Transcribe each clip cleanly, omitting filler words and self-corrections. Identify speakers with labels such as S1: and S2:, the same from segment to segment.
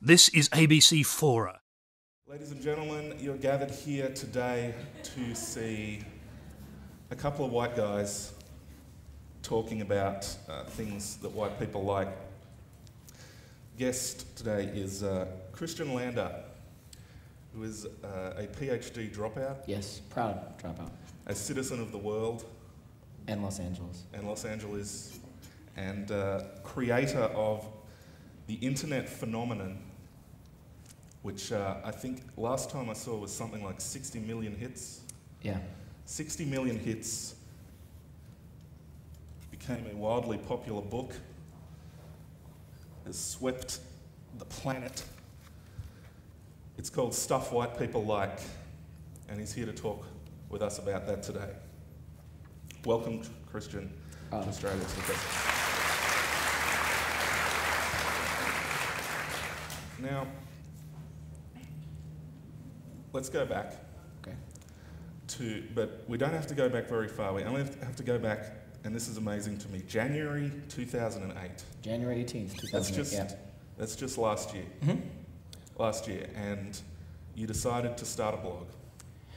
S1: This is ABC Fora.
S2: Ladies and gentlemen, you're gathered here today to see a couple of white guys talking about things that white people like. Guest today is Christian Lander, who is a PhD dropout.
S3: Yes, proud dropout.
S2: A citizen of the world.
S3: And Los Angeles.
S2: And creator of the internet phenomenon, which I think last time I saw was something like 60 million hits.
S3: Yeah.
S2: 60 million hits. Became a wildly popular book. Has swept the planet. It's called Stuff White People Like, and he's here to talk with us about that today. Welcome, Christian, to Australia. Now, let's go back.
S3: Okay.
S2: But we don't have to go back very far. We only have to go back, and this is amazing to me, January 2008.
S3: January 18th, 2008,
S2: That's just last year.
S3: Mm-hmm.
S2: Last year, and you decided to start a blog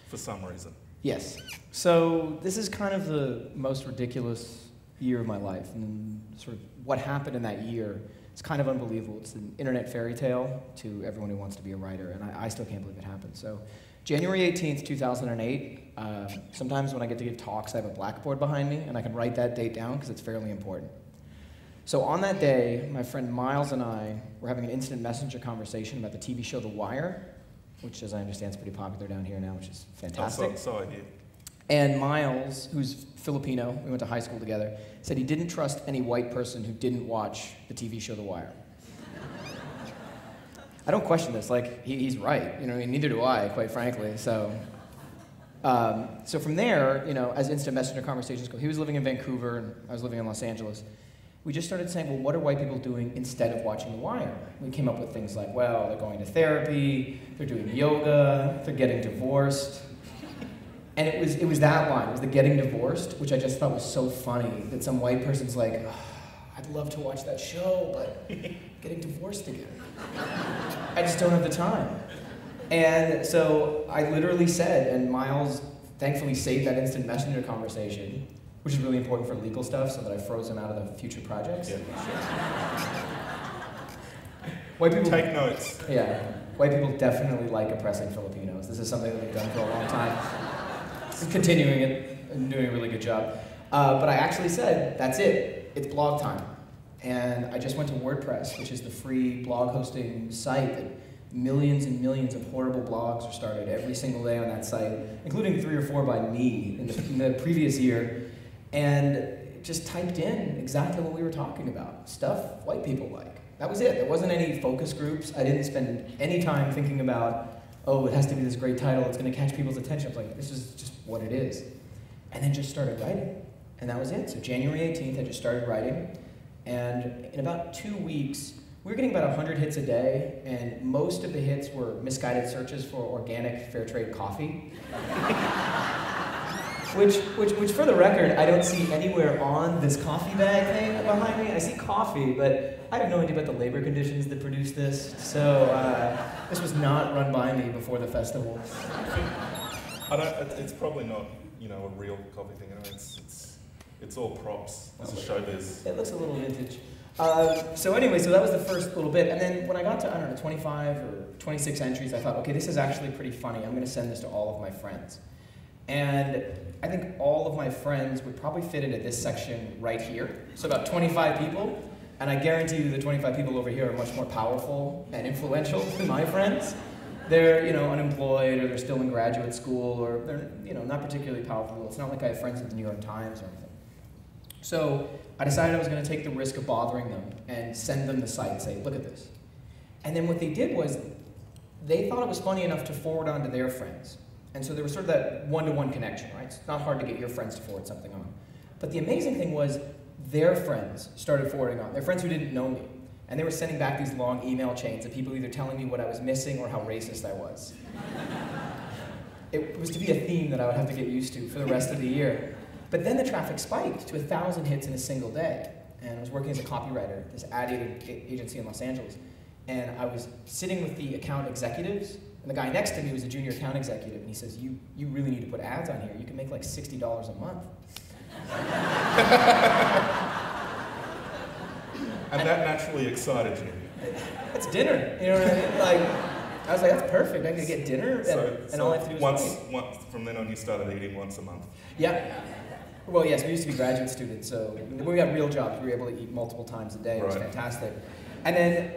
S2: for some reason.
S3: Yes. So this is kind of the most ridiculous year of my life, and sort of what happened in that year. It's kind of unbelievable. It's an internet fairy tale to everyone who wants to be a writer, and I still can't believe it happened. So January 18th, 2008, sometimes when I get to give talks, I have a blackboard behind me, and I can write that date down because it's fairly important. So on that day, my friend Miles and I were having an instant messenger conversation about the TV show The Wire, which, as I understand, is pretty popular down here now, which is fantastic.
S2: So I hear.
S3: And Miles, who's Filipino, we went to high school together, said he didn't trust any white person who didn't watch the TV show The Wire. I don't question this, like, he's right, you know, neither do I, quite frankly, so from there, you know, as instant messenger conversations go, he was living in Vancouver and I was living in Los Angeles, we just started saying, well, what are white people doing instead of watching The Wire? We came up with things like, well, they're going to therapy, they're doing yoga, they're getting divorced. And it was that line, it was the getting divorced, which I just thought was so funny, that some white person's like, oh, I'd love to watch that show, but getting divorced again. I just don't have the time. And so I literally said, and Miles thankfully saved that instant messenger conversation, which is really important for legal stuff, so that I froze him out of the future projects.
S2: Yeah,
S3: White people
S2: take notes.
S3: Yeah, white people definitely like oppressing Filipinos. This is something that we've done for a long time. Continuing it and doing a really good job. But I actually said, that's it, it's blog time. And I just went to WordPress, which is the free blog hosting site that millions and millions of horrible blogs are started every single day on that site, including 3 or 4 by me in the previous year, and just typed in exactly what we were talking about, stuff white people like. That was it. There wasn't any focus groups. I didn't spend any time thinking about, oh, it has to be this great title, it's going to catch people's attention. I was like, this is just what it is. And then just started writing. And that was it. So January 18th, I just started writing. And in about 2 weeks, we were getting about 100 hits a day, and most of the hits were misguided searches for organic fair trade coffee. which for the record, I don't see anywhere on this coffee bag thing behind me. I see coffee, but I have no idea about the labor conditions that produce this. So this was not run by me before the festival.
S2: It's probably not, you know, a real coffee thing. You know, it's all props. It's a showbiz.
S3: It looks a little vintage. So that was the first little bit. And then when I got to, I don't know, 25 or 26 entries, I thought, okay, this is actually pretty funny. I'm going to send this to all of my friends. And I think all of my friends would probably fit into this section right here. So about 25 people. And I guarantee you the 25 people over here are much more powerful and influential than my friends. They're, you know, unemployed, or they're still in graduate school, or they're, you know, not particularly powerful. It's not like I have friends at the New York Times or anything. So I decided I was going to take the risk of bothering them and send them the site and say, look at this. And then what they did was, they thought it was funny enough to forward on to their friends. And so there was sort of that one-to-one connection, right? It's not hard to get your friends to forward something on. But the amazing thing was, their friends started forwarding on. Their friends who didn't know me. And they were sending back these long email chains of people either telling me what I was missing or how racist I was. It was to be a theme that I would have to get used to for the rest of the year. But then the traffic spiked to 1,000 hits in a single day. And I was working as a copywriter at this ad agency in Los Angeles. and I was sitting with the account executives, and the guy next to me was a junior account executive, and he says, you really need to put ads on here. You can make like $60 a month.
S2: And that naturally excited you.
S3: It's dinner, you know what I mean? Like, I was like, that's perfect. I'm gonna get dinner, and all I have to do is
S2: once, from then on, you started eating once a month.
S3: Yeah. Well, yes, we used to be graduate students, so when we got real jobs, we were able to eat multiple times a day. It was fantastic. And then,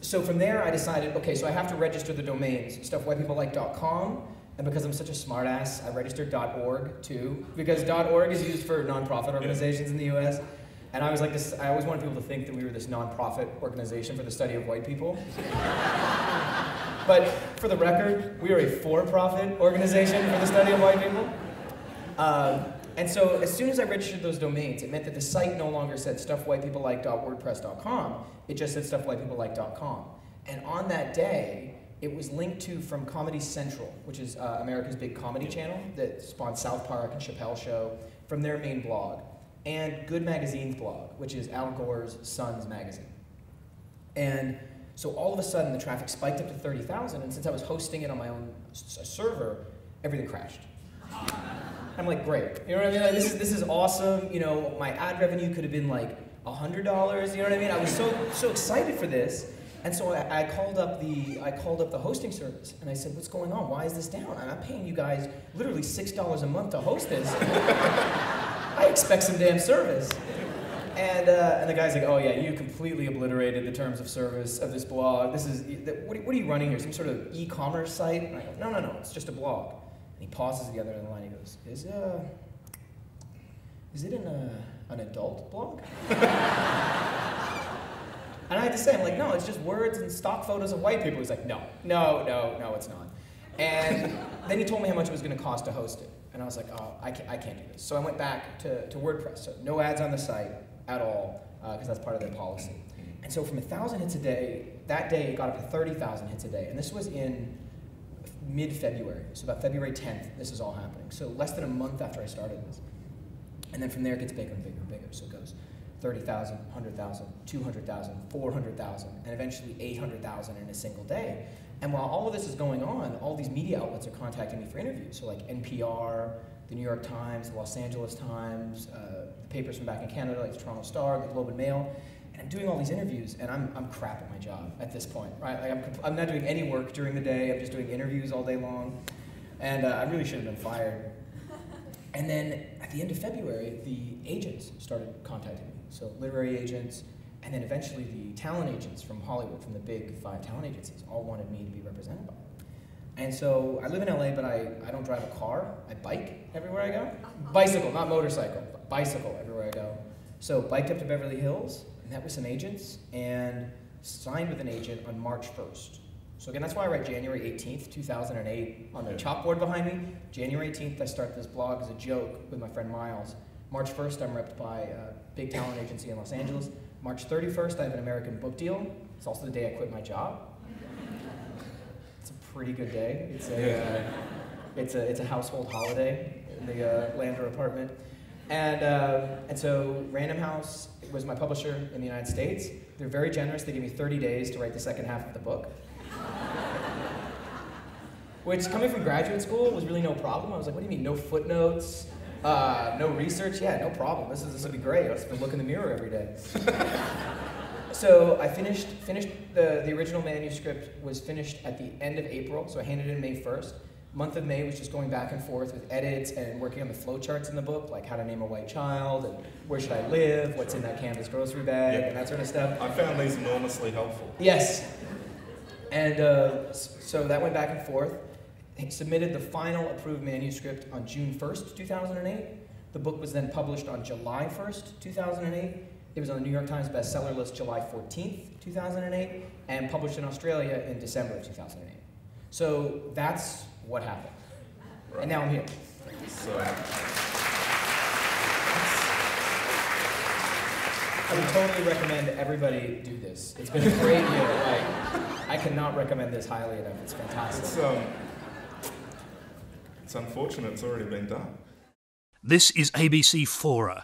S3: so from there, I decided, okay, so I have to register the domains, stuffwhitepeoplelike.com, and because I'm such a smartass, I registered .org too, because .org is used for nonprofit organizations in the U.S. And I was like this, I always wanted people to think that we were this nonprofit organization for the study of white people. But for the record, we are a for-profit organization for the study of white people. And so as soon as I registered those domains, it meant that the site no longer said stuffwhitepeoplelike.wordpress.com, it just said stuffwhitepeoplelike.com. And on that day, it was linked to from Comedy Central, which is America's big comedy channel that spawned South Park and Chappelle Show, from their main blog. And Good Magazine's blog, which is Al Gore's son's magazine. And so all of a sudden, the traffic spiked up to 30,000, and since I was hosting it on my own server, everything crashed. I'm like, great. You know what I mean? Like, this is awesome. You know, my ad revenue could have been like $100. You know what I mean? I was so excited for this. And so I called up the hosting service, and I said, what's going on? Why is this down? I'm paying you guys literally $6 a month to host this. I expect some damn service. And the guy's like, oh yeah, you completely obliterated the terms of service of this blog. This is, what are you running here? Some sort of e-commerce site? And I go, no, it's just a blog. And he pauses at the other end of the line. He goes, is it an adult blog? And I had to say, I'm like, no, it's just words and stock photos of white people. He's like, no, it's not. And then he told me how much it was going to cost to host it. And I was like, oh, I can't do this. So I went back to WordPress. So no ads on the site at all, because that's part of their policy. And so from 1,000 hits a day, that day it got up to 30,000 hits a day. And this was in mid-February. So about February 10th, this is all happening. So less than a month after I started this. And then from there it gets bigger and bigger and bigger. So it goes 30,000, 100,000, 200,000, 400,000, and eventually 800,000 in a single day. And while all of this is going on, all these media outlets are contacting me for interviews. So like NPR, the New York Times, the Los Angeles Times, the papers from back in Canada, like the Toronto Star, the Globe and Mail. And I'm doing all these interviews, and I'm crap at my job at this point, right? Like I'm not doing any work during the day. I'm just doing interviews all day long. And I really should have been fired. And then at the end of February, the agents started contacting me. So literary agents, and then eventually the talent agents from Hollywood, from the big 5 talent agencies, all wanted me to be represented by them. And so I live in LA, but I don't drive a car. I bike everywhere I go. Bicycle, not motorcycle, but bicycle everywhere I go. So biked up to Beverly Hills, met with some agents, and signed with an agent on March 1st. So again, that's why I write January 18th, 2008 on the chalkboard behind me. January 18th, I start this blog as a joke with my friend Miles. March 1st, I'm repped by a big talent agency in Los Angeles. March 31st, I have an American book deal. It's also the day I quit my job. It's a pretty good day. It's a household holiday in the Lander apartment. And so Random House was my publisher in the United States. They're very generous. They gave me 30 days to write the second half of the book. Which, coming from graduate school, was really no problem. I was like, what do you mean, no footnotes? No research? Yeah, no problem. This will be great. I'll just look in the mirror every day. So I finished the original manuscript was finished at the end of April, so I handed it in May 1st. Month of May was just going back and forth with edits and working on the flowcharts in the book, like how to name a white child, and where should I live, what's in that canvas grocery bag, and that sort of stuff.
S2: I found these enormously helpful.
S3: Yes. And so that went back and forth. Submitted the final approved manuscript on June 1st, 2008. The book was then published on July 1st, 2008. It was on the New York Times bestseller list July 14th, 2008, and published in Australia in December of 2008. So that's what happened. Right. And now I'm here.
S2: So,
S3: I would totally recommend everybody do this. It's been a great year. I cannot recommend this highly enough. It's fantastic.
S2: It's unfortunate it's already been done.
S1: This is ABC Fora.